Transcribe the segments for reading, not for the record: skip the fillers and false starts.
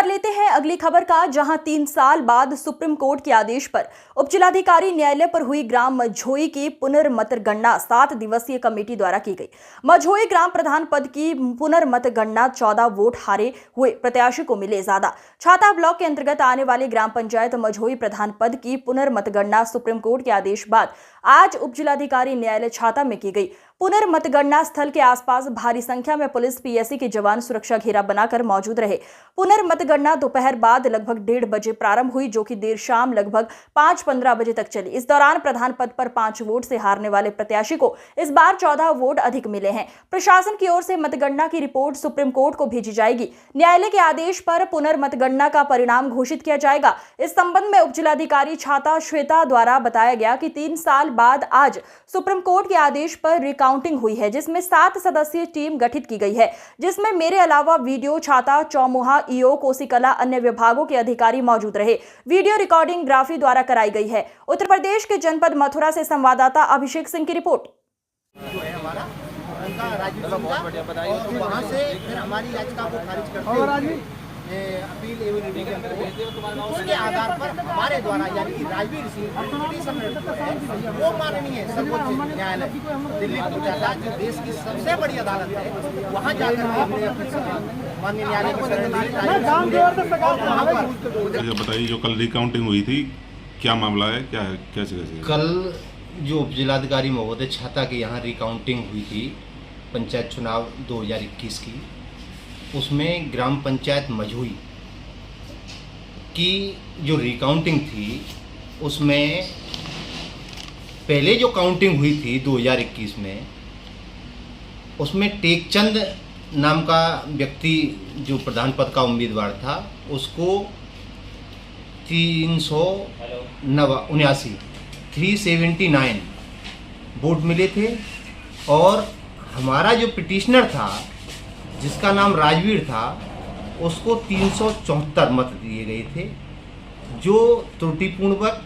लेते हैं अगली खबर का, जहां 3 साल बाद सुप्रीम कोर्ट के आदेश पर उपजिलाधिकारी न्यायालय पर हुई ग्राम मझोई की पुनर्मतगणना 7 दिवसीय कमेटी द्वारा की गई। मझोई ग्राम प्रधान पद की पुनर्मतगणना 14 वोट हारे हुए प्रत्याशी को मिले ज्यादा। छाता ब्लॉक के अंतर्गत आने वाली ग्राम पंचायत मझोई प्रधान पद की पुनर्मतगणना सुप्रीम कोर्ट के आदेश बाद आज उपजिलाधिकारी न्यायालय छाता में की गई। पुनर्मतगणना स्थल के आसपास भारी संख्या में पुलिस पीएससी के जवान सुरक्षा घेरा बनाकर मौजूद रहे। पुनर्मतगणना दोपहर बाद लगभग 1:30 बजे प्रारंभ हुई, जो कि देर शाम लगभग 5:15 बजे तक चली। इस दौरान प्रधान पद पर 5 वोट से हारने वाले प्रत्याशी को इस बार 14 वोट अधिक मिले हैं। प्रशासन की ओर से मतगणना की रिपोर्ट सुप्रीम कोर्ट को भेजी जाएगी। न्यायालय के आदेश पर पुनर्मतगणना का परिणाम घोषित किया जाएगा। इस संबंध में उपजिलाधिकारी छाता श्वेता द्वारा बताया गया कि 3 साल बाद आज सुप्रीम कोर्ट के आदेश पर रिकाउंटिंग हुई है, जिसमें 7 सदस्यीय टीम गठित की गई है, जिसमें मेरे अलावा वीडियो, छाता, चौमुहा, ईओ, कोसीकला, अन्य विभागों के अधिकारी मौजूद रहे। वीडियो रिकॉर्डिंग ग्राफी द्वारा कराई गई है। उत्तर प्रदेश के जनपद मथुरा से संवाददाता अभिषेक सिंह की रिपोर्ट। जो है हमारा उनका राजवीर वहाँ से फिर हमारी याचिका को खारिज करते हुए अपील एवं रिवीजन को उसके आधार पर हमारे द्वारा यानी कि राजवीर सिंह पिटीशन है वो माननीय सर्वोच्च न्यायालय दिल्ली पहुंचा था, जो देश की सबसे बड़ी अदालत है। वहाँ जाकर हमने अपनी माननीय न्यायालय को बताइए, जो कल रिकाउंटिंग हुई थी, क्या मामला है, क्या है, कैसे? कल जो उपजिलाधिकारी महोदय छाता के यहाँ रिकाउंटिंग हुई थी पंचायत चुनाव 2021 की, उसमें ग्राम पंचायत मझोई की जो रिकाउंटिंग थी, उसमें पहले जो काउंटिंग हुई थी 2021 में, उसमें टेकचंद नाम का व्यक्ति जो प्रधान पद का उम्मीदवार था, उसको 379 वोट मिले थे। और हमारा जो पिटिशनर था जिसका नाम राजवीर था, उसको 374 मत दिए गए थे, जो त्रुटिपूर्वक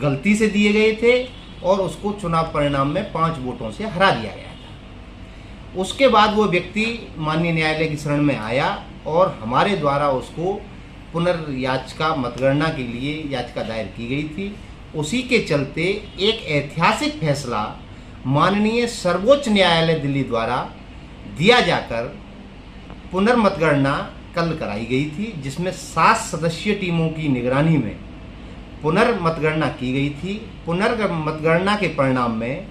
गलती से दिए गए थे और उसको चुनाव परिणाम में 5 वोटों से हरा दिया गया था। उसके बाद वो व्यक्ति माननीय न्यायालय की शरण में आया और हमारे द्वारा उसको पुनर्याचिका मतगणना के लिए याचिका दायर की गई थी। उसी के चलते एक ऐतिहासिक फैसला माननीय सर्वोच्च न्यायालय दिल्ली द्वारा दिया जाकर पुनर्मतगणना कल कराई गई थी, जिसमें 7 सदस्यीय टीमों की निगरानी में पुनर्मतगणना की गई थी। पुनर्मतगणना के परिणाम में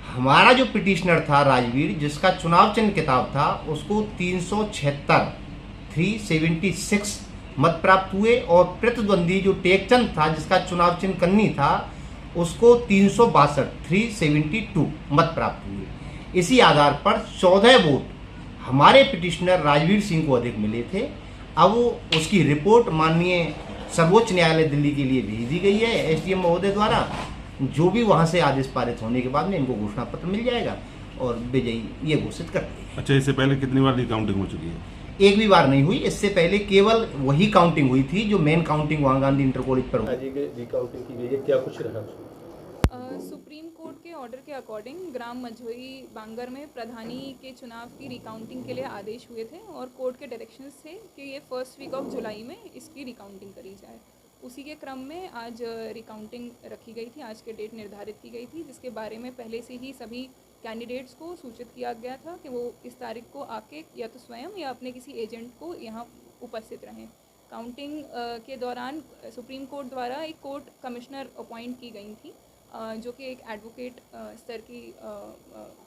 हमारा जो पिटिशनर था राजवीर, जिसका चुनाव चिन्ह किताब था, उसको 376 मत प्राप्त हुए और प्रतिद्वंदी जो टेकचंद था, जिसका चुनाव चिन्ह कन्नी था, उसको 372 मत प्राप्त हुए। इसी आधार पर 14 वोट हमारे पिटिशनर राजवीर सिंह को अधिक मिले थे। अब उसकी रिपोर्ट माननीय सर्वोच्च न्यायालय दिल्ली के लिए भेज दी गई है एसडीएम महोदय द्वारा। जो भी वहां से आदेश पारित होने के बाद में इनको घोषणा पत्र मिल जाएगा और विजयी ये घोषित कर देंगे। अच्छा, इससे पहले कितनी बार रिकाउंटिंग हो चुकी है? एक भी बार नहीं हुई। इससे पहले केवल वही काउंटिंग हुई थी जो मेन काउंटिंग वहाँ गांधी इंटर कॉलेज पर हुई। रिकाउंटिंग की गई है, क्या कुछ रहा? सुप्रीम कोर्ट के ऑर्डर के अकॉर्डिंग ग्राम मझोई बांगर में प्रधानी के चुनाव की रिकाउंटिंग के लिए आदेश हुए थे और कोर्ट के डायरेक्शंस थे कि ये फर्स्ट वीक ऑफ जुलाई में इसकी रिकाउंटिंग करी जाए। उसी के क्रम में आज रिकाउंटिंग रखी गई थी, आज के डेट निर्धारित की गई थी, जिसके बारे में पहले से ही सभी कैंडिडेट्स को सूचित किया गया था कि वो इस तारीख को आके या तो स्वयं या अपने किसी एजेंट को यहाँ उपस्थित रहें। काउंटिंग के दौरान सुप्रीम कोर्ट द्वारा एक कोर्ट कमिश्नर अपॉइंट की गई थी, जो कि एक एडवोकेट स्तर की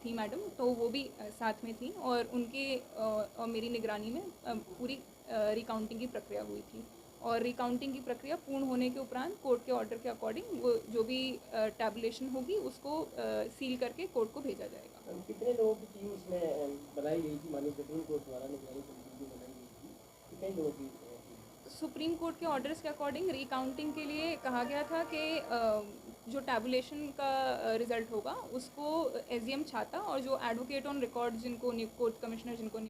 थी मैडम, तो वो भी साथ में थी और उनके और मेरी निगरानी में पूरी रिकाउंटिंग की प्रक्रिया हुई थी। और रिकाउंटिंग की प्रक्रिया पूर्ण होने के उपरांत कोर्ट के ऑर्डर के अकॉर्डिंग वो जो भी टैबुलेशन होगी उसको सील करके कोर्ट को भेजा जाएगा। कितने लोगों की टीम इसमें बनाई गई थी? माननीय सुप्रीम कोर्ट द्वारा निगरानी कमेटी बनाई गई थी, कितने लोगों की? सुप्रीम कोर्ट के ऑर्डर्स के अकॉर्डिंग रिकाउंटिंग के लिए कहा गया था कि जो टैबुलेशन का रिजल्ट होगा उसको एसडीएम छाता और जो एडवोकेट ऑन रिकॉर्ड जिनको कोर्ट कमिश्नर जिनको